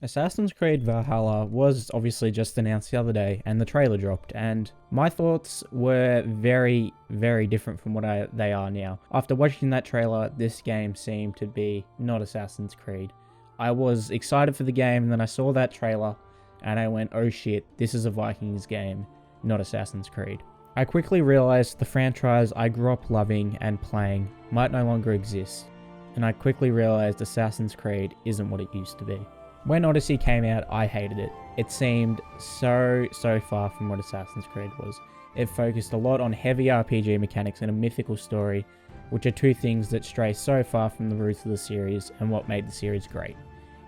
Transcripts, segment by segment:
Assassin's Creed Valhalla was obviously just announced the other day and the trailer dropped, and my thoughts were very, very different from what they are now. After watching that trailer, this game seemed to be not Assassin's Creed. I was excited for the game, and then I saw that trailer and I went, oh shit, this is a Vikings game, not Assassin's Creed. I quickly realized the franchise I grew up loving and playing might no longer exist, and I quickly realized Assassin's Creed isn't what it used to be. When Odyssey came out, I hated it. It seemed so far from what Assassin's Creed was. It focused a lot on heavy RPG mechanics and a mythical story, which are two things that stray so far from the roots of the series and what made the series great.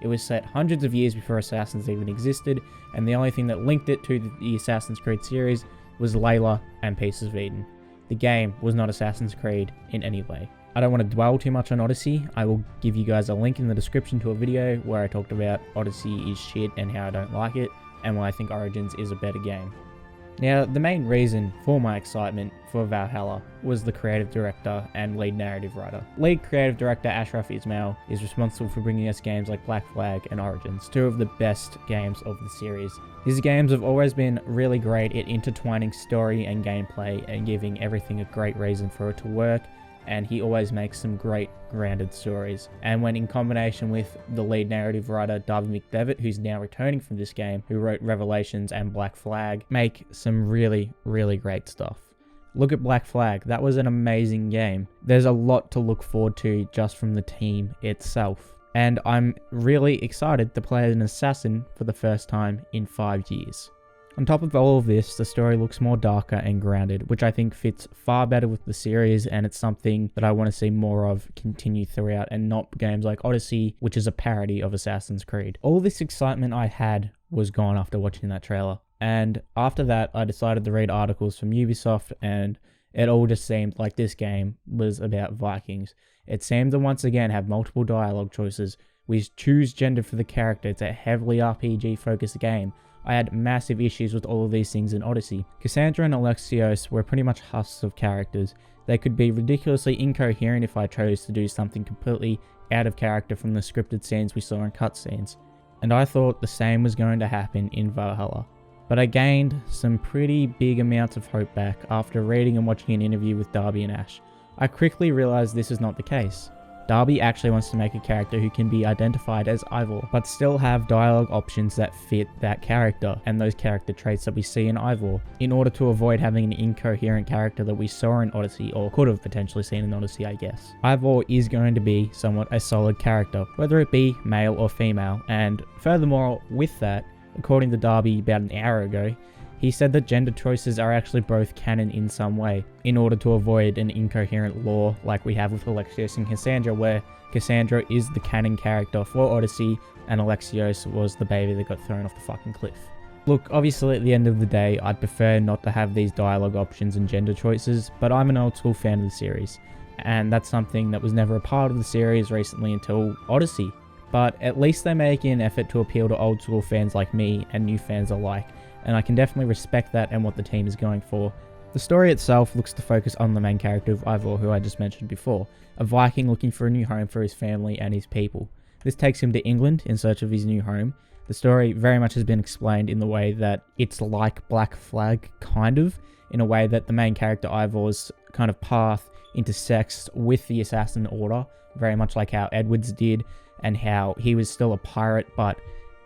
It was set hundreds of years before Assassins even existed, and the only thing that linked it to the Assassin's Creed series was Layla and Pieces of Eden. The game was not Assassin's Creed in any way. I don't want to dwell too much on Odyssey. I will give you guys a link in the description to a video where I talked about Odyssey is shit and how I don't like it, and why I think Origins is a better game. Now, the main reason for my excitement for Valhalla was the creative director and lead narrative writer. Lead creative director Ashraf Ismail is responsible for bringing us games like Black Flag and Origins, two of the best games of the series. His games have always been really great at intertwining story and gameplay and giving everything a great reason for it to work, and he always makes some great grounded stories. And when in combination with the lead narrative writer Darby McDevitt, who's now returning from this game, who wrote Revelations and Black Flag, make some really great stuff. Look at Black Flag, that was an amazing game. There's a lot to look forward to just from the team itself. And I'm really excited to play as an assassin for the first time in 5 years. On top of all of this, the story looks more darker and grounded, which I think fits far better with the series, and it's something that I want to see more of continue throughout, and not games like Odyssey, which is a parody of Assassin's Creed. All this excitement I had was gone after watching that trailer, and after that I decided to read articles from Ubisoft, and it all just seemed like this game was about Vikings. It seemed to once again have multiple dialogue choices. We choose gender for the character. It's a heavily RPG focused game. I had massive issues with all of these things in Odyssey. Cassandra and Alexios were pretty much husks of characters. They could be ridiculously incoherent if I chose to do something completely out of character from the scripted scenes we saw in cutscenes. And I thought the same was going to happen in Valhalla. But I gained some pretty big amounts of hope back after reading and watching an interview with Darby and Ash. I quickly realized this is not the case. Darby actually wants to make a character who can be identified as Eivor, but still have dialogue options that fit that character and those character traits that we see in Eivor, in order to avoid having an incoherent character that we saw in Odyssey, or could have potentially seen in Odyssey, I guess. Eivor is going to be somewhat a solid character, whether it be male or female, and furthermore, with that, according to Darby about an hour ago, he said that gender choices are actually both canon in some way, in order to avoid an incoherent lore like we have with Alexios and Cassandra, where Cassandra is the canon character for Odyssey, and Alexios was the baby that got thrown off the fucking cliff. Look, obviously at the end of the day, I'd prefer not to have these dialogue options and gender choices, but I'm an old school fan of the series, and that's something that was never a part of the series recently until Odyssey. But at least they make an effort to appeal to old school fans like me and new fans alike, and I can definitely respect that and what the team is going for. The story itself looks to focus on the main character of Eivor, who I just mentioned before, a Viking looking for a new home for his family and his people. This takes him to England in search of his new home. The story very much has been explained in the way that it's like Black Flag, kind of, in a way that the main character Eivor's kind of path intersects with the Assassin Order, very much like how Edward's did, and how he was still a pirate, but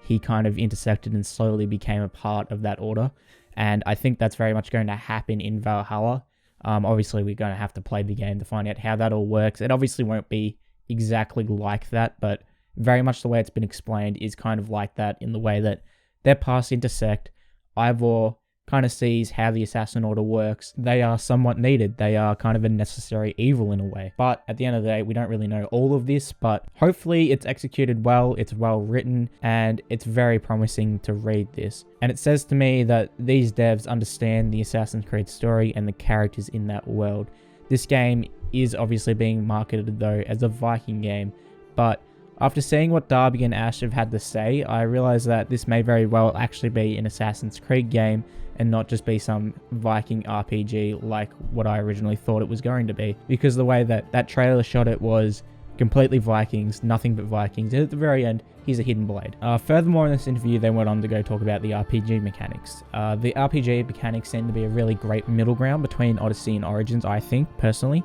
he kind of intersected and slowly became a part of that order. And I think that's very much going to happen in Valhalla. Obviously, we're going to have to play the game to find out how that all works. It obviously won't be exactly like that, but very much the way it's been explained is kind of like that, in the way that their paths intersect. Eivor kind of sees how the Assassin Order works. They are somewhat needed. They are kind of a necessary evil in a way. But at the end of the day, we don't really know all of this, but hopefully it's executed well, it's well written, and it's very promising to read this. And it says to me that these devs understand the Assassin's Creed story and the characters in that world. This game is obviously being marketed though as a Viking game, but after seeing what Darby and Ash have had to say, I realize that this may very well actually be an Assassin's Creed game and not just be some Viking RPG like what I originally thought it was going to be. Because the way that that trailer shot it was Completely Vikings, nothing but Vikings. And at the very end, he's a hidden blade. Furthermore, in this interview, they went on to go talk about the RPG mechanics. The RPG mechanics seem to be a really great middle ground between Odyssey and Origins, I think, personally.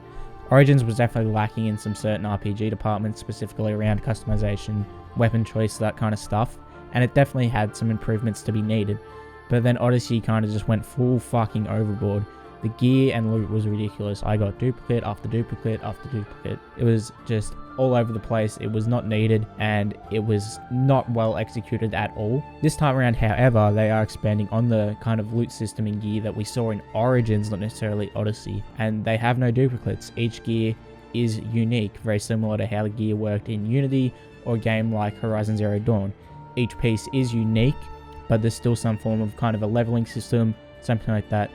Origins was definitely lacking in some certain RPG departments, specifically around customization, weapon choice, that kind of stuff. And it definitely had some improvements to be needed. But then Odyssey kind of just went full fucking overboard. The gear and loot was ridiculous. I got duplicate after duplicate after duplicate. It was just all over the place. It was not needed and it was not well executed at all. This time around, however, they are expanding on the kind of loot system and gear that we saw in Origins, not necessarily Odyssey. And they have no duplicates. Each gear is unique, very similar to how the gear worked in Unity or a game like Horizon Zero Dawn. Each piece is unique, but there's still some form of kind of a leveling system, something like that.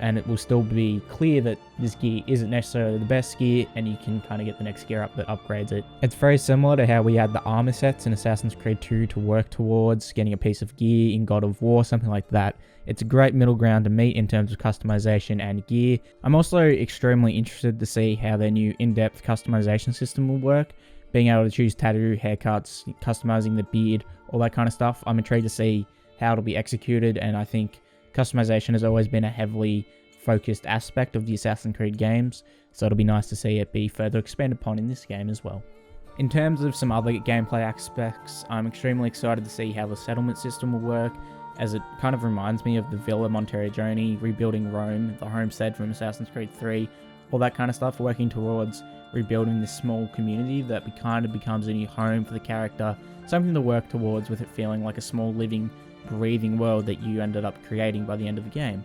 And it will still be clear that this gear isn't necessarily the best gear, and you can kind of get the next gear up that upgrades it. It's very similar to how we had the armor sets in Assassin's Creed 2 to work towards getting a piece of gear in God of War, something like that. It's a great middle ground to meet in terms of customization and gear. I'm also extremely interested to see how their new in-depth customization system will work. Being able to choose tattoo, haircuts, customizing the beard, all that kind of stuff. I'm intrigued to see how it'll be executed, and I think customization has always been a heavily focused aspect of the Assassin's Creed games, so it'll be nice to see it be further expanded upon in this game as well. In terms of some other gameplay aspects, I'm extremely excited to see how the settlement system will work, as it kind of reminds me of the Villa Monteriggioni, rebuilding Rome, the homestead from Assassin's Creed 3, all that kind of stuff, working towards rebuilding this small community that kind of becomes a new home for the character, something to work towards with it feeling like a small living, breathing world that you ended up creating by the end of the game.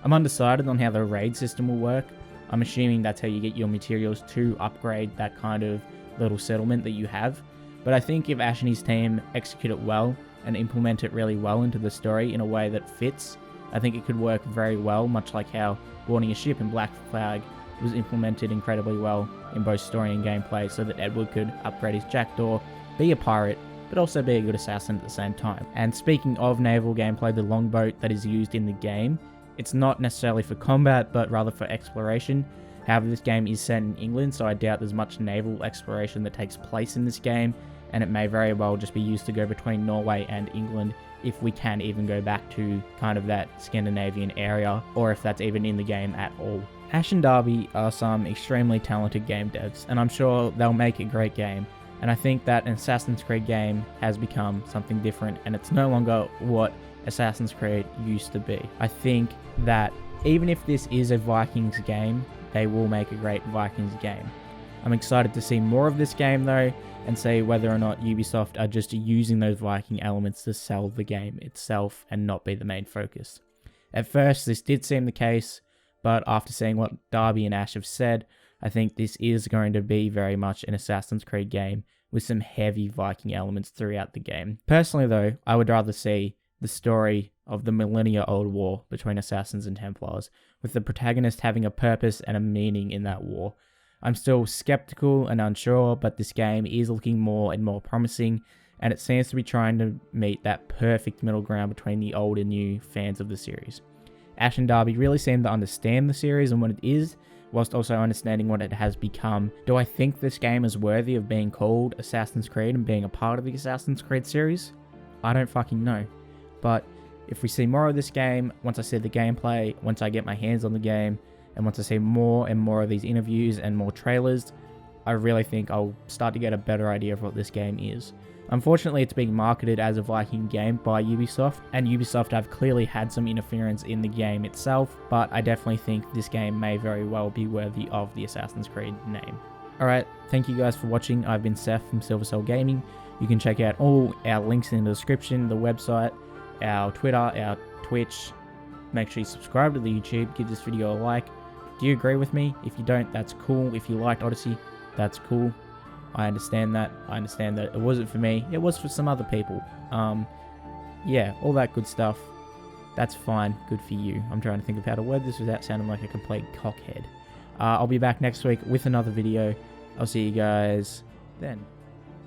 I'm undecided on how the raid system will work. I'm assuming that's how you get your materials to upgrade that kind of little settlement that you have. But I think if Ash and his team execute it well and implement it really well into the story in a way that fits, I think it could work very well, much like how boarding a ship in Black Flag was implemented incredibly well in both story and gameplay, so that Edward could upgrade his jackdaw, be a pirate, but also be a good assassin at the same time. And speaking of naval gameplay, the longboat that is used in the game, it's not necessarily for combat, but rather for exploration. However, this game is set in England, so I doubt there's much naval exploration that takes place in this game, and it may very well just be used to go between Norway and England, if we can even go back to kind of that Scandinavian area, or if that's even in the game at all. Ash and Darby are some extremely talented game devs, and I'm sure they'll make a great game. And I think that an Assassin's Creed game has become something different, and it's no longer what Assassin's Creed used to be. I think that even if this is a Vikings game, they will make a great Vikings game. I'm excited to see more of this game though, and see whether or not Ubisoft are just using those Viking elements to sell the game itself and not be the main focus. At first, this did seem the case, but after seeing what Darby and Ash have said, I think this is going to be very much an Assassin's Creed game with some heavy Viking elements throughout the game. Personally though, I would rather see the story of the millennia-old war between Assassins and Templars, with the protagonist having a purpose and a meaning in that war. I'm still skeptical and unsure, but this game is looking more and more promising, and it seems to be trying to meet that perfect middle ground between the old and new fans of the series. Ash and Darby really seem to understand the series and what it is, whilst also understanding what it has become. Do I think this game is worthy of being called Assassin's Creed and being a part of the Assassin's Creed series? I don't fucking know. But if we see more of this game, once I see the gameplay, once I get my hands on the game, and once I see more and more of these interviews and more trailers, I really think I'll start to get a better idea of what this game is. Unfortunately, it's being marketed as a Viking game by Ubisoft, and Ubisoft have clearly had some interference in the game itself, but I definitely think this game may very well be worthy of the Assassin's Creed name. Alright, thank you guys for watching. I've been Seth from Silver Soul Gaming. You can check out all our links in the description, the website, our Twitter, our Twitch. Make sure you subscribe to the YouTube, give this video a like. Do you agree with me? If you don't, that's cool. If you liked Odyssey, that's cool. I understand that. I understand that it wasn't for me. It was for some other people. Yeah, all that good stuff. That's fine. Good for you. I'm trying to think of how to word this without sounding like a complete cockhead. I'll be back next week with another video. I'll see you guys then.